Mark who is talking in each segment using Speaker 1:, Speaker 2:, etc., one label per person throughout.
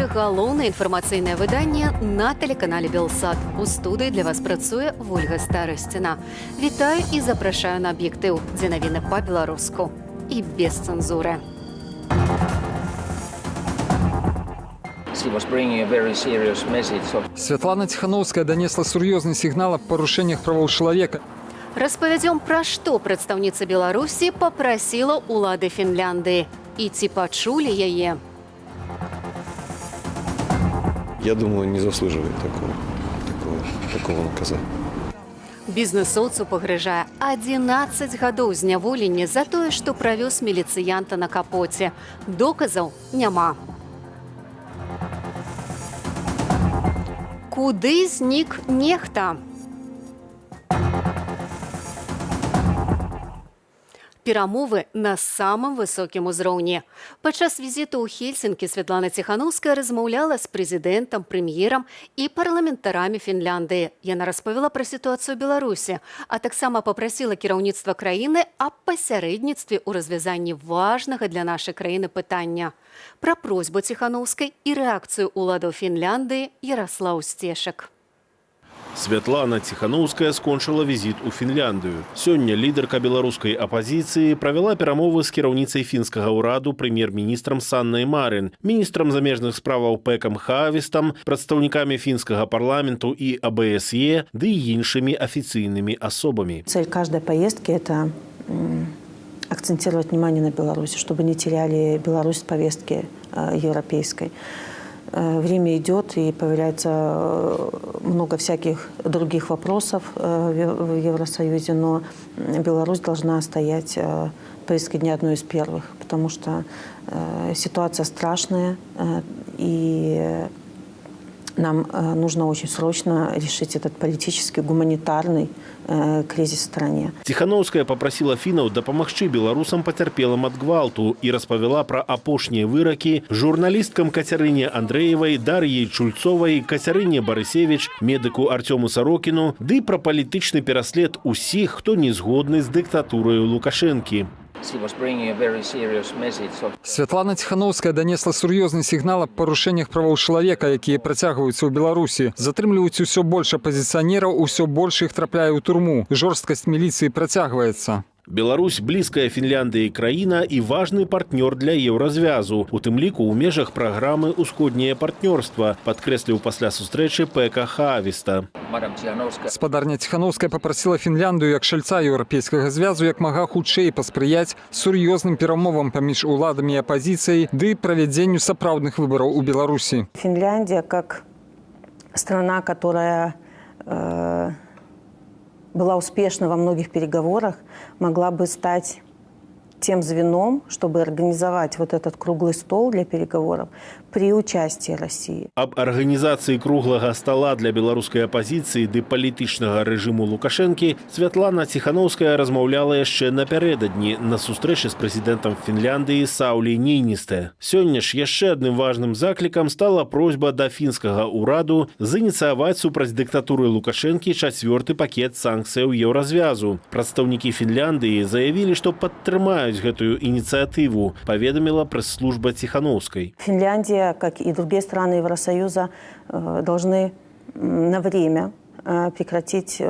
Speaker 1: эфіры галоўнае інфармацыйнае выданне на тэлеканале Белсат. У студыі для вас працуе Вольга Старасціна. Вітаю і запрашаю на аб'ектыў, дзе навіны па-беларуску і без цэнзуры.
Speaker 2: Святлана Тихановская донесла сур'ёзны сігнал аб парушэннях правоў чалавека.
Speaker 1: Распавядзём, пра што прадстаўніца Беларусі папрасіла ўлады Фінляндыі і ці пачулі яе.
Speaker 3: Я думаю, не заслуживает такого наказания.
Speaker 1: Бізнесоўцу пагражае 11 гадоў зняволення за тое, што правёз міліцыянта на капоце. Доказаў няма. Куды знік нехта? Перамовы на самым высокім узроўні. Падчас візіту ў Хельсінкі Святлана Тихановская размаўляла з прэзідэнтам, прэм'ерам і парламентарамі Фінляндыі. Яна распавяла пра сітуацыю ў Беларусі, а таксама папрасіла кіраўніцтва краіны аб пасярэдніцтве ў развязанні важнага для нашай краіны пытання. Пра просьбу Тихановскай і рэакцыю ўладаў Фінляндыі Ярослаў Сцешак.
Speaker 4: Святлана Тихановская скончыла візіт у Фінляндыю. Сёння лідарка беларускай апазіцыі правяла перамовы з кіраўніцай фінскага ўраду прэм'ер-міністрам Саннай Марин, міністрам замежных справаў Пекам Хавістам, прадстаўнікамі фінскага парламенту і АБСЕ, ды і іншымі афіцыйнымі асобамі.
Speaker 5: Цель каждой поездки – это акцентировать внимание на Беларуси, чтобы не теряли Беларусь в повестке европейской. Время идет, и появляется много всяких других вопросов в Евросоюзе, но Беларусь должна стоять в повестке дня одной из первых, потому что ситуация страшная, и нам нужно очень срочно решить этот политический, гуманитарный кризис в стране.
Speaker 4: Тихановская попросила финнаў дапамагчы беларусам пацярпелым ад гвалту і распавяла пра апошнія выракі журналісткам Кацярыне Андрэевай, Дар'і Чульцовай, Кацярыне Барысевіч, медыку Артёму Сарокіну, ды пра палітычны пераслед усіх, хто не згодны з дыктатураю Лукашэнкі.
Speaker 2: Святлана Тихановская донесла сур'ёзны сігнал аб парушэннях правоў чалавека, якія працягваюцца ў Беларусі. Затрымліваюць усё больш апазіцыянераў, усё больш іх трапляе ў турму. Жорсткасць міліцыі працягваецца.
Speaker 4: Беларусь блізкая Фінляндыі краіна і важны партнёр для еўразвязу, у тым ліку ў межах праграмы «Усходняе партнёрства», падкрэсліў пасля сустрэчы Пека Хавіста.
Speaker 2: Спадарня Тихановская папрасіла Фінляндыю як шальца еўрапейскага звязу як мага хутчэй паспрыяць сур'ёзным перамовам паміж уладамі і апазіцыяй ды правядзенню сапраўдных выбараў у Беларусі.
Speaker 5: Финляндия, как страна, которая была успешна во многих переговорах, могла бы стать тем звеном, чтобы организовать вот этот круглый стол для переговоров при участии России.
Speaker 4: Аб арганізацыі круглага стола для беларускай апазіцыі ды палітычнага рэжыму Лукашэнкі Святлана Тихановская размаўляла яшчэ напярэдадні на сустрэчы з прэзідэнтам Фінляндыі Саўлі Нійністэ. Сёння ж яшчэ адным важным заклікам стала просьба да фінскага ўраду зініцыяваць супраць дыктатуры Лукашэнкі 4-ты пакет санкцыяў еўразвязу. Прадстаўнікі Фінляндыі заявілі, што падтрымаюць гэтую ініцыятыву, паведаміла прэс-служба Тихановскай.
Speaker 5: Финляндия, как и другие страны Евросоюза, должны на время прекратить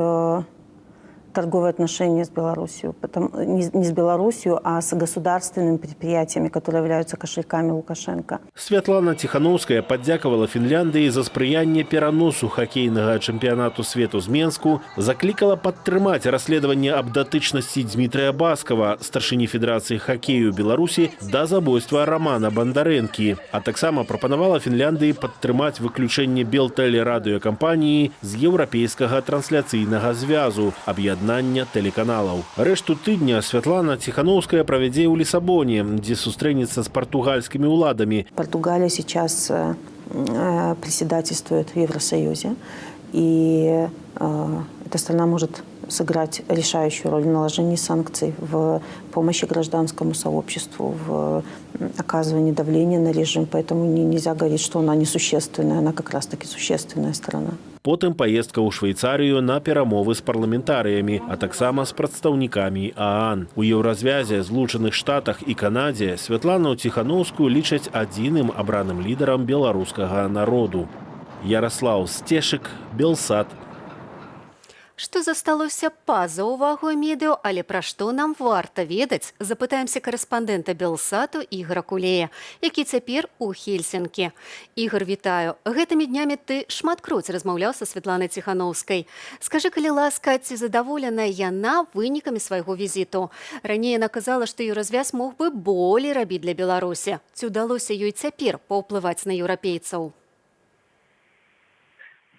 Speaker 5: торговые отношения с Беларусью. Не с Беларусью, а с государственными предприятиями, которые являются кошельками Лукашенко.
Speaker 4: Святлана Тихановская падзякавала Фінляндыі за спрыянне пераносу хакейнага чэмпіянату свету з Менску, заклікала падтрымаць расследаванне аб датычнасці Дмітрыя Баскова, старшыні Федэрацыі хакею Беларусі, да забойства Романа Бандарэнкі, а таксама прапанавала Фінляндыі падтрымаць выключэнне Белтэлерадыёкампаніі з еўрапейскага трансляцыйнага звязу, аб'яднання тэлеканалаў. Рэшту тыдня Святлана Тихановская правядзе ў Лісабоне, дзе сустрэнецца з партугальскімі ўладамі.
Speaker 5: Португалия сейчас председательствует в Евросоюзе, и эта страна может сыграть решающую роль в наложении санкций, в помощи гражданскому сообществу, в оказывании давления на режим. Поэтому нельзя говорить, что она несущественная, она как раз-таки существенная сторона.
Speaker 4: Потым поездка ў Швейцарыю на перамовы з парламентарыямі, а таксама з прадстаўнікамі ААН. У Еўразвязе, Злучаных Штатах і Канадзе Святлану Ціханаўскую лічаць адзіным абраным лідарам беларускага народу. Ярослаў Сцешык, Белсат.
Speaker 1: Што засталося па-за увагой медыа, але пра што нам варта ведаць, запытаемся карэспандэнта Белсату Ігора Кулея, які цяпер у Хельсінкі. Ігор, вітаю. Гэтымі днямі ты шматкроць размаўляў са Святланай Ціханаўскай. Скажы, калі ласка, ці задаволеная яна вынікамі свайго візіту? Раней яна казала, што еўразвяз мог бы болей рабіць для Беларусі. Ці ўдалося ёй цяпер паўплываць на еўрапейцаў?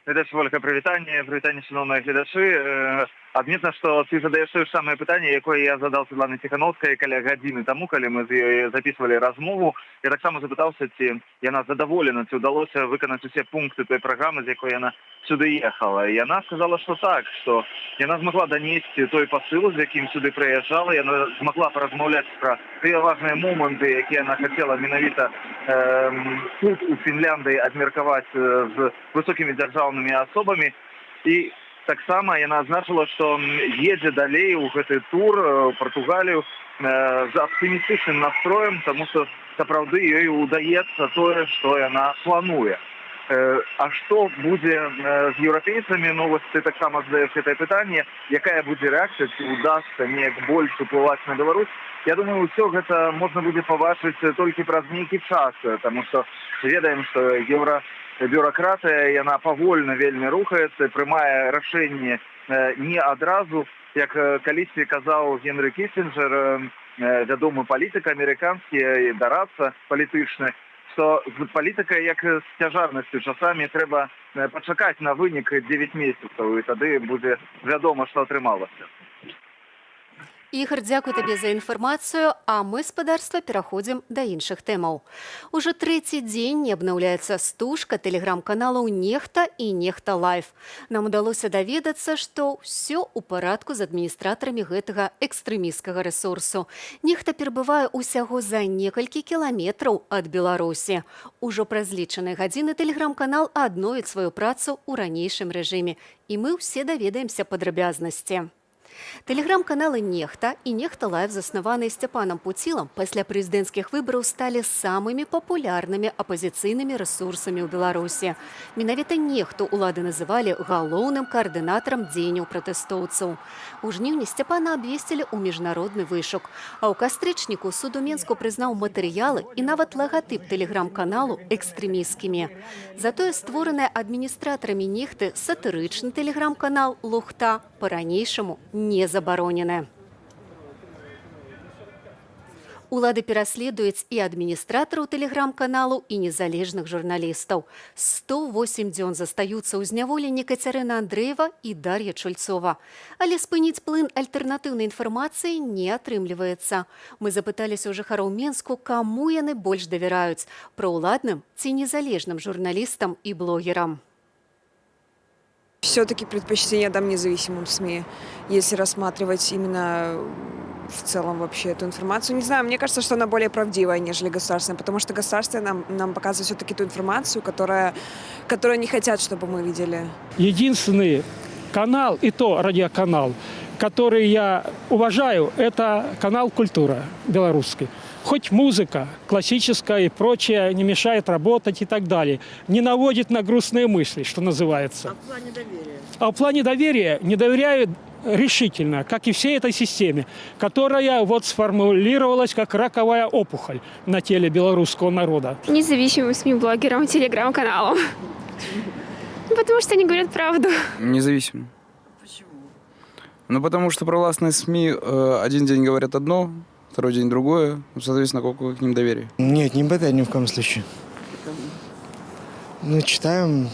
Speaker 6: Гледачы, Вольга, прывітанне, шановныя гледачы. Адметна, што ты задаеш тое самае пытанне, якое я задаў Святлане Ціханаўскай каля гадзіны таму, калі мы з ёй записывалі размову. Я таксама запытаўся, ці яна задаволена, ці ўдалося выканаць усе пункты той праграмы, з якой яна сюды ехала. І яна сказала, што так, што яна змагла данесці той пасыл, з якім сюды прыязджала, яна змагла паразмаўляць пра тыя важныя моманты, якія яна хацела менавіта тут у Фінляндыі абмеркаваць з высокімі дзяржаўнымі асобамі. І таксама яна адзначыла, што едзе далей у гэты тур у Партугалію з аптымістычным настроем, таму што сапраўды ёй удаецца тое, што яна плануе. А што будзе з еўрапейцамі? Ну, вось ты таксама задаеш гэтае пытанне, якая будзе рэакцыя, ці удасца неяк больш уплываць на Беларусь? Я думаю, ўсё гэта можна будзе пабачыць толькі праз нейкі час, таму што ведаем, што бюрократыя, яна павольна вельмі рухаецца, прымае рашэнне не адразу, як калісьці казаў Генры Кіссінджер, вядомы палітык амерыканскі і дарадца палітычны, што з палітыкай, як з цяжарнасцю, часамі трэба пачакаць на вынік 9 месяцаў, і тады будзе вядома, што атрымалася.
Speaker 1: Ігор, дзякуй табе за інфармацыю, а мы, спадарства, пераходзім да іншых тэмаў. Ужо трэці дзень не абнаўляецца стужка тэлеграм-каналаў «Нехта» і «Нехта Лайф». Нам удалося даведацца, што ўсё ў парадку з адміністратарамі гэтага экстрэмісцкага рэсурсу. «Нехта» перабывае ўсяго за некалькі кіламетраў ад Беларусі. Ужо праз лічаныя гадзіны тэлеграм-канал адновіць сваю працу ў ранейшым рэжыме, і мы ўсе даведаемся падрабязнасці. Тэлеграм-каналы «Нехта» і «Нехта Лайф», заснаваныя Сцяпанам Пуцілам, пасля прэзідэнцкіх выбараў сталі самымі папулярнымі апазіцыйнымі рэсурсамі ў Беларусі. Менавіта «Нехту» улады называлі галоўным каардынатарам дзеянняў пратэстоўцаў. У жніўні Сцяпана абвесцілі ў міжнародны вышук, а ў кастрычніку суд у Менску прызнаў матэрыялы і нават лагатып тэлеграм-каналу экстрэмісцкімі. Затое створаны адміністратарамі «Нехты» сатырычны тэлеграм-канал «Лухта» па-ранейшаму не забаронены. Улады пераследуюць і адміністратараў тэлеграм-каналу, і незалежных журналістаў. 108 дзён застаюцца ў зняволенні Кацярына Андрэева і Дар'я Чульцова. Але спыніць плын альтэрнатыўнай інфармацыі не атрымліваецца. Мы запыталіся ў жыхароў Менску, каму яны больш давяраюць – праўладным ці незалежным журналістам і блогерам.
Speaker 7: Все-таки предпочтение дам независимым СМИ, если рассматривать именно в целом вообще эту информацию. Не знаю, мне кажется, что она более правдивая, нежели государственная, потому что государственная нам показывает все-таки ту информацию, которую не хотят, чтобы мы видели.
Speaker 8: Единственный канал, и то радиоканал, который я уважаю, это канал «Культура» белорусский. Хоть музыка классическая и прочее не мешает работать и так далее. Не наводит на грустные мысли, что называется. А в плане доверия? А в плане доверия не доверяю решительно, как и всей этой системе, которая вот сформулировалась как раковая опухоль на теле белорусского народа.
Speaker 9: Независимым СМИ, блогерам, телеграм-каналам. Потому что они говорят правду.
Speaker 10: Независимо. Почему? Ну, потому что провластные СМИ один день говорят одно, второй день другое, соответственно, какое к ним доверие?
Speaker 11: Нет, не БТ ни в коем случае. Ну, читаем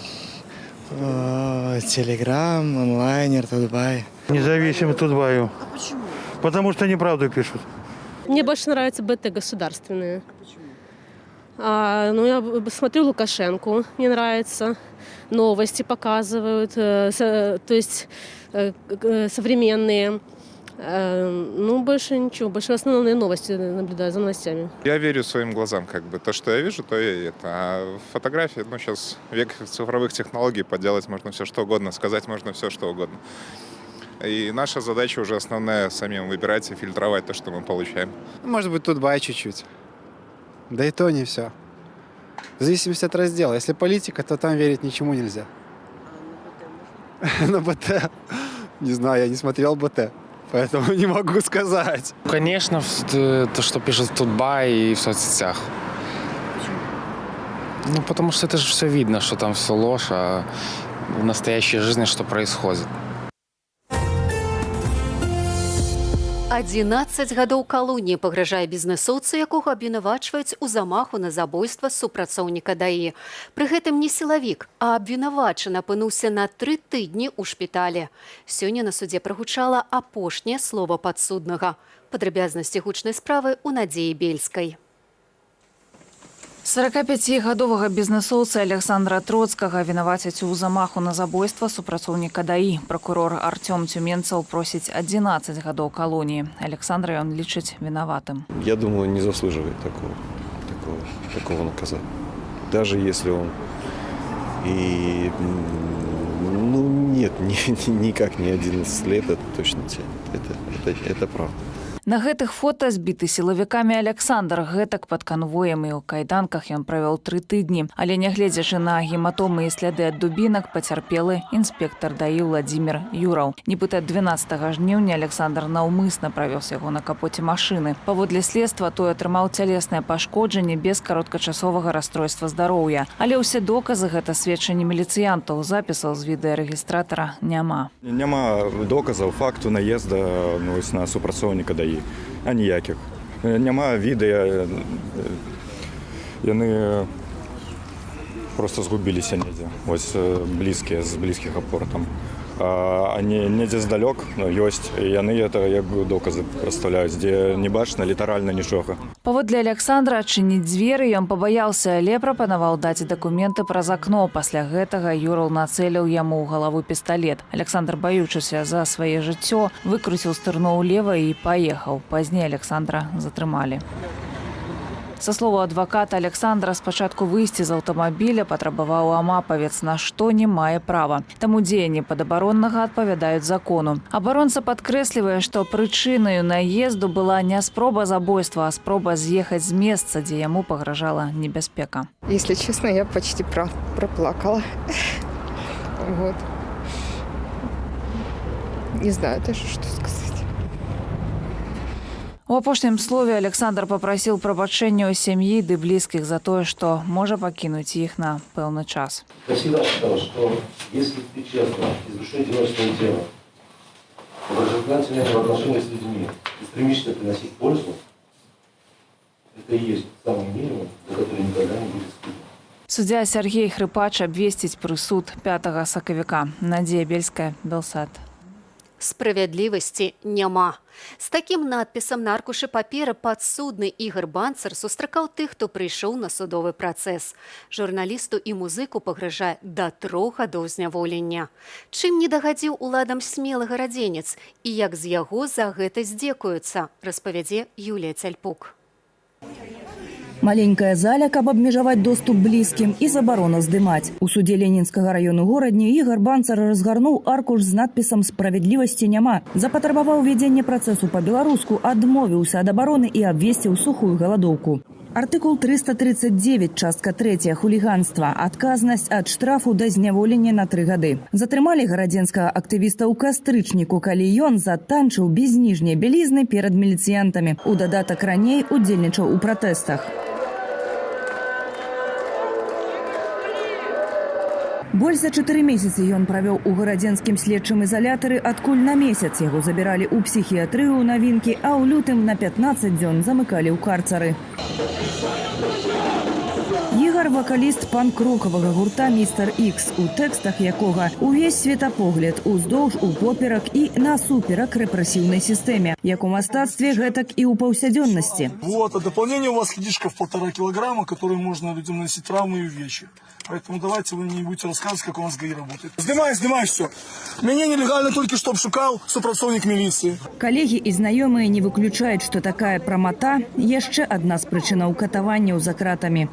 Speaker 11: Телеграм, онлайнер, Тутбай.
Speaker 12: Независимо Тутбаю.
Speaker 11: А почему?
Speaker 12: Потому что неправду пишут.
Speaker 9: Мне больше нравятся БТ государственные.
Speaker 11: А почему?
Speaker 9: Ну, я смотрю Лукашенко, мне нравится. Новости показывают, то есть современные. Ну, больше ничего. Больше основные новости наблюдаю за новостями.
Speaker 13: Я верю своим глазам, как бы. То, что я вижу, то и это. А фотографии, ну, сейчас век цифровых технологий, поделать можно все, что угодно, сказать можно все, что угодно. И наша задача уже основная — самим выбирать и фильтровать то, что мы получаем.
Speaker 11: Может быть, Тутбай чуть-чуть. Да и то не все. В зависимости от раздела. Если политика, то там верить ничему нельзя. На БТ? Не знаю, я не смотрел БТ. Поэтому не могу сказать.
Speaker 10: Конечно, то, что пишут в Тутбай и в соцсетях.
Speaker 9: Почему?
Speaker 10: Ну, потому что это же все видно, что там все ложь, а в настоящей жизни что происходит.
Speaker 1: 11 гадоў калоніі пагражае бізнэсоўцу, якога абвінавачваюць у замаху на забойства супрацоўніка ДАІ. Пры гэтым не сілавік, а абвінавачаны апынуўся на 3 тыдні ў шпіталі. Сёння на судзе прагучала апошняе слова падсуднага. Падрабязнасці гучнай справы ў Надзеі Бельскай.
Speaker 14: 45-гадовага бізнэсоўца Александра Троцкага вінавацяць у замаху на забойства супрацоўніка ДАІ. Прокурор Артём Тюменцаў просіць 11 гадоў калоніі. Александра ён лічыць вінаватым.
Speaker 3: Я думаю, не заслуживает такого наказания. Даже если он и... Ну, нет, никак не 11 лет, это точно тянет. Это правда.
Speaker 14: На гэтых фота збіты сілавікамі Александр. Гэтак пад канвоем і ў кайданках ён правёў 3 тыдні. Але нягледзячы на гематомы і сляды ад дубінак, пацярпелы інспектар ДАІ Владзімір Юраў. Нібыта 12 жніўня Александр наўмысна правёз яго на капоце машыны. Паводле следства той атрымаў цялеснае пашкоджанне без кароткачасовага расстройства здароўя. Але ўсе доказы — гэта сведчанні міліцыянтаў. Запісаў з відэарэгістратара няма.
Speaker 15: Няма доказаў факту наезда на супрацоўніка ДАІ. А ніякіх. Няма відэа. Яны просто згубіліся недзе. Вось блізкія, з блізкіх апор там. А недзе здалёк ёсць. Яны это як доказы прадстаўляюць, дзе не бачна літаральна нічога.
Speaker 14: Паводле Александра адчыніць дзверы ён пабаяўся, але прапанаваў даць дакументы праз акно. Пасля гэтага Юраў нацэліў яму ў галаву пісталет. Александр, баючыся за сваё жыццё, выкруціў стырно ўлева і паехаў. Пазней Александра затрымалі. Са слова адваката Александра, спачатку выйсці з аўтамабіля патрабаваў амапавец, на што не мае права. Таму дзеянні падабароннага адпавядаюць закону. Абаронца падкрэслівае, што прычынаю наезду была не спроба забойства, а спроба з'ехаць з месца, дзе яму пагражала небяспека.
Speaker 16: Если честно, я почти проплакала. Вот. Не знаю даже, что сказать.
Speaker 14: У апошнім слове Александр папрасіў прабачэння ў сям'і ды блізкіх за тое, што можа пакінуць іх на пэўны час.
Speaker 17: Я всегда считал, что если ты честно из души делаешь свое дело, доброжелательное в отношении с людьми и стремишься приносить пользу, это и есть самый минимум, за который никогда не будет стыдно.
Speaker 14: Суддзя Сергей Хрыпач абвесціць прысуд 5 сакавіка. Надзея Бельская, Белсат.
Speaker 1: Справядлівасці няма. З такім надпісам на аркушы паперы падсудны Ігар Банцар сустракаў тых, хто прыйшоў на судовы працэс. Журналісту і музыку пагражае да 3 гадоў зняволення. Чым не дагадзіў уладам смелы гарадзенец і як з яго за гэта здзекуюцца, распавядзе Юлія Цяльпук.
Speaker 18: Маленькая заля, каб абмежаваць доступ блізкім і забарона здымаць. У суде Ленінскага раёну горадні Ігар Банцар разгарнуў аркуш з надпісам «Справядлівасці няма». Запатрабаваў вядзення працэсу па-беларуску, адмовіўся ад абароны і абвесціў сухую галадоўку. Артыкул 339, частка 3, хуліганства. Адказнасць ад штрафу да зняволення на 3 гады. Затрымалі гарадзенскага актывіста ў кастрычніку, калі ён затанчыў без ніжняй бялізны перад міліцыянтамі. У дадатак раней удзельнічаў у пратэстах. Больш за 4 месяцы ён правёў у гарадзенскім следчым ізалятары, адкуль на месяц яго забіралі ў псіхіятрыю ў навінкі, а ў лютым на 15 дзён замыкалі ў карцары. Ігар вакаліст панк-рокавага гурта «Містер Ікс», у тэкстах якога увесь светапогляд уздоўж, упоперак і насуперак рэпрэсіўнай сістэме, як у мастацтве, гэтак і ў паўсядзённасці.
Speaker 19: Вот, а дополнение у вас хидишка в 1,5 килограмма, который можно людям наносить травмы и увечья. Поэтому давайте вы не будете рассказывать, как у нас ГАИ работает. Снимай все. Меня нелегально только что обшукал сопрацовник милиции.
Speaker 18: Калегі і знаёмыя не выключаюць, што такая прамата яшчэ адна з прычынаў катаванняў за кратамі.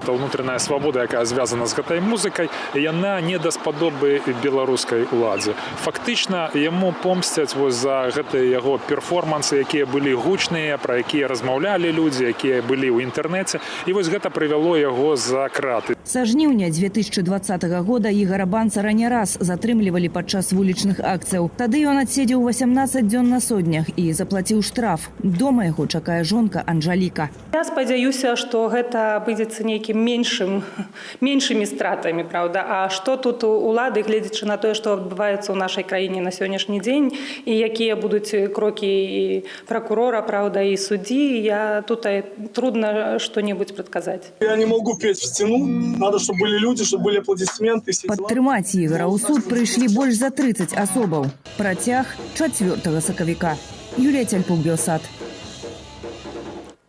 Speaker 20: Унутраная свабода, якая звязана з гэтай музыкай, яна не даспадобы беларускай уладзе. Фактычна яму помсцяць за гэтыя яго перформансы, якія былі гучныя, пра якія размаўлялі людзі, якія былі ў інтэрнэце. І вось гэта прывяло яго за краты.
Speaker 18: Са жніўня 2020 года Ігара Банцара не раз затрымлівалі падчас вулічных акцыяў. Тады ён адседзеў 18 дзён на соднях і заплаціў штраф. Дома яго чакае жонка Анжаліка.
Speaker 21: Я спадзяюся, што гэта абыдзецца нейкім меншымі стратамі, правда. А што тут улады, гледзячы на тое, што адбываецца ў нашай краіне на сённяшні дзень, і якія будуць крокі і прокурора, правда, і суддзі, я тут трудно што-небудзь прадказаць.
Speaker 19: Я не могу петь в стену. Надо, чтобы были люди, чтобы были аплодисменты.
Speaker 18: Падтрымаць Ігара ў суд прыйшлі больш за 30 асобаў. Працяг 4 сакавіка. Юлія Цяльпук, Белсат.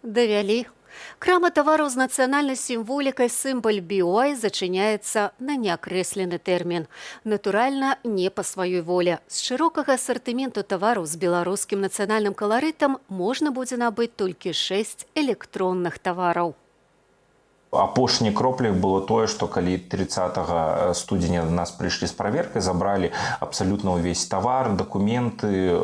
Speaker 1: Давялі. Крама тавараў з нацыянальнай сімволікай «Сімбаль Біой» зачыняецца на неакрэслены тэрмін. Натуральна, не па сваёй волі. З шырокага асартыменту тавараў з беларускім нацыянальным каларытам можна будзе набыць толькі 6 электронных тавараў.
Speaker 22: Апошняй кропляй было тое, што калі 30 студзеня до нас прыйшлі з праверкай, забралі абсалютна ўвесь тавар, дакументы,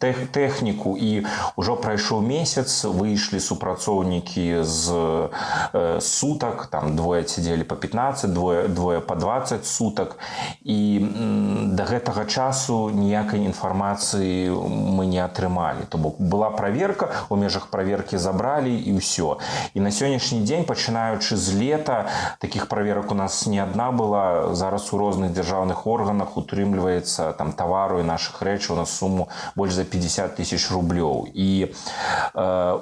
Speaker 22: тэхніку, і ўжо прайшоў месяц, выйшлі супрацоўнікі з сутак, двое сядзелі па 15, двое па 20 сутак, і да гэтага часу ніякай інфармацыі мы не атрымалі. То бок была праверка, у межах праверкі забралі і ўсё. І на сённяшні дзень, пачынаючы з лета, такіх праверак у нас не адна была. Зараз у розных дзяржаўных органах утрымліваецца тавару і нашых рэчаў на суму больш за 50 000 рублёў. І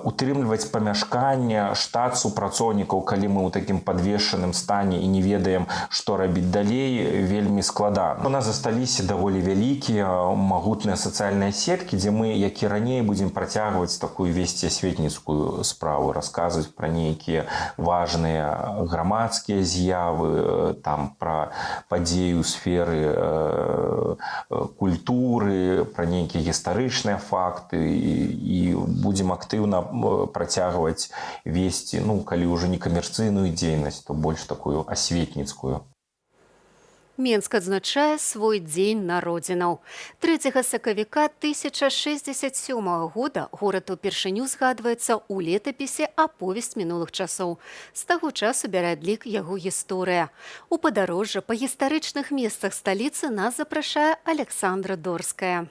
Speaker 22: утрымліваць памяшканне, штат супрацоўнікаў, калі мы ў такім падвешаным стане і не ведаем, што рабіць далей, вельмі складана. У нас засталіся даволі вялікія, магутныя сацыяльныя сеткі, дзе мы, як і раней, будзем працягваць такую весці асветніцкую справу, расказваць пра нейкія важныя грамадскія з'явы, пра падзеі ў сферы культуры, пра нейкія гістарычныя факты, і будзем актыўна працягваць весці, калі ўжо не камерцыйную дзейнасць, то больш такую асветніцкую.
Speaker 1: Менск адзначае свой дзень народзінаў. 3 сакавіка 1067 года горад упершыню згадваецца ў летапісе «Аповесць мінулых часоў». З таго часу бярэ адлік яго гісторыя. У падарожжа па гістарычных месцах сталіцы нас запрашае Александра Дорская.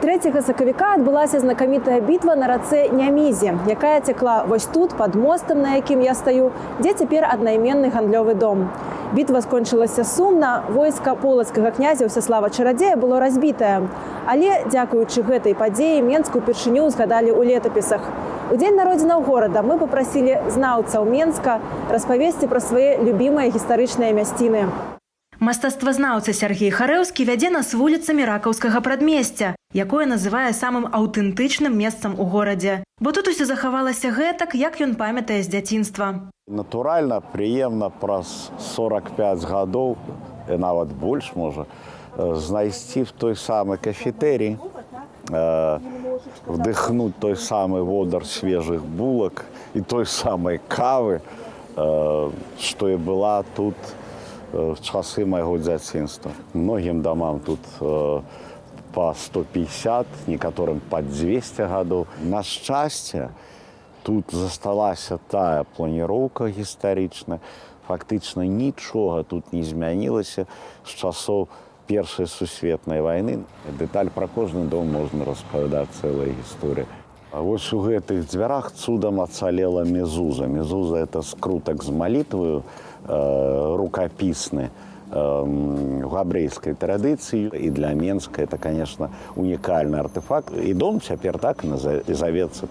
Speaker 23: 3 сакавіка адбылася знакамітая бітва на рацэ Нямізе, якая цякла вось тут, пад мостам, на якім я стаю, дзе цяпер аднайменны гандлёвы дом. Бітва скончылася сумна, войска полацкага князя Ўсяслава Чарадзея было разбітае. Але, дзякуючы гэтай падзеі, Менск упершыню згадалі ў летапісах. У дзень народзінаў горада мы папрасілі знаўцаў Менска распавесці пра свае любімыя гістарычныя мясціны.
Speaker 24: Мастацтвазнаўца Сяргей Харэўскі вядзе нас вуліцамі ракаўскага прадмесця, якое называе самым аўтэнтычным месцам у горадзе. Бо тут усё захавалася гэтак, як ён памятае з дзяцінства.
Speaker 25: Натуральна, прыемна праз 45 гадоў, і нават больш можа, знайсці в той самы кафетэрій, вдыхнуць той самы водар свежых булак і той самай кавы, што і была тут в часы майго дзяцінства. Многім дамам тут па 150, некаторым па 200 гадоў. На шчасце, тут засталася тая планіроўка гістарычная. Фактычна нічога тут не змянілася з часоў Першай сусветнай вайны. Дэталь пра кожны дом можна распавядаць цэлая гісторыя. А вось у гэтых дзвярах цудам ацалела мезуза. Мезуза – это скрутак з малітваю, рукапісны в габрэйскай традыцыі. І для Менска это, конечно, унікальны артефакт. І дом цяпер так і завецца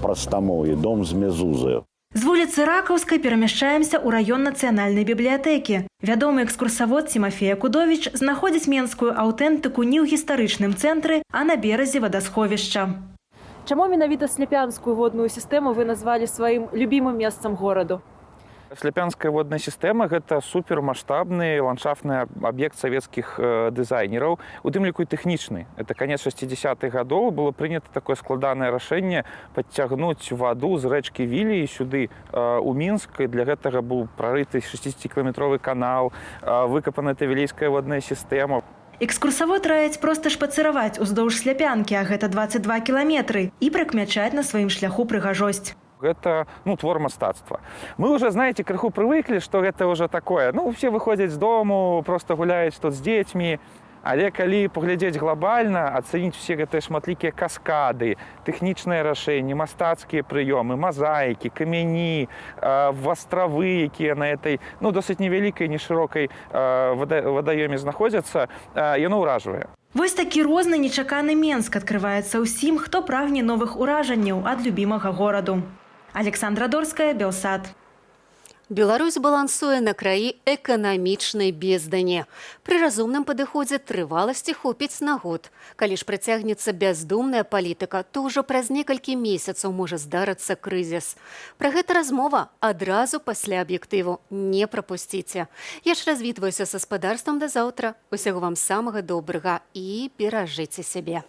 Speaker 25: прастамоўе, дом з мезузаю.
Speaker 24: З вуліцы Ракаўскай перамяшчаемся ў раён нацыянальнай бібліятэкі. Вядомы экскурсавод Тимофей Акудович знаходзіць менскую аўтэнтыку не ў гістарычным цэнтры, а на беразе вадасховішча.
Speaker 23: Чаму менавіта Сляпянскую водную сістэму вы назвалі сваім любімым месцам гораду?
Speaker 2: Сляпянская водная сістэма – гэта супермаштабны ландшафтны аб'ект савецкіх дызайнераў, у тым ліку і тэхнічны. Это канец 60-х гадоў было прынята такое складанае рашэнне падцягнуць ваду з рэчкі Вілі сюды у Мінск. Для гэтага быў прарыты 60-кіламетровы канал, выкапана тавілейская водная сістэма.
Speaker 24: Экскурсавод раіць проста шпацыраваць уздоўж Сляпянкі, а гэта 22 кіламетры, і прыкмячаць на сваім шляху прыгажосць.
Speaker 2: Это, твор мастацтва. Мы уже, знаете, крыху привыкли, что это уже такое. Все выходят з дому, просто гуляюць тут з дзецьмі. Але калі паглядзець глобальна, ацаніць все гэтыя шматлікія каскады, тэхнічныя рашэнні, мастацкія прыёмы, мазаікі, камяні, астравы, якія на этой досыць невялікай, нешырокай вадаёме знаходзяцца, яно ўражвае.
Speaker 24: Вось такі розны нечаканы Менск адкрываецца ўсім, хто прагне новых уражанняў ад любімага гораду. Александра Дорская, Белсат.
Speaker 1: Беларусь балансуе на краі эканамічнай бездані. Пры разумным падыходзе трываласці хопіць на год. Калі ж працягнецца бяздумная палітыка, то ўжо праз некалькі месяцаў можа здарыцца крызіс. Пра гэта размова адразу пасля аб'ектыву. Не прапусціце. Я ж развітваюся са спадарствам да заўтра. Усяго вам самага добрага і беражыце сябе.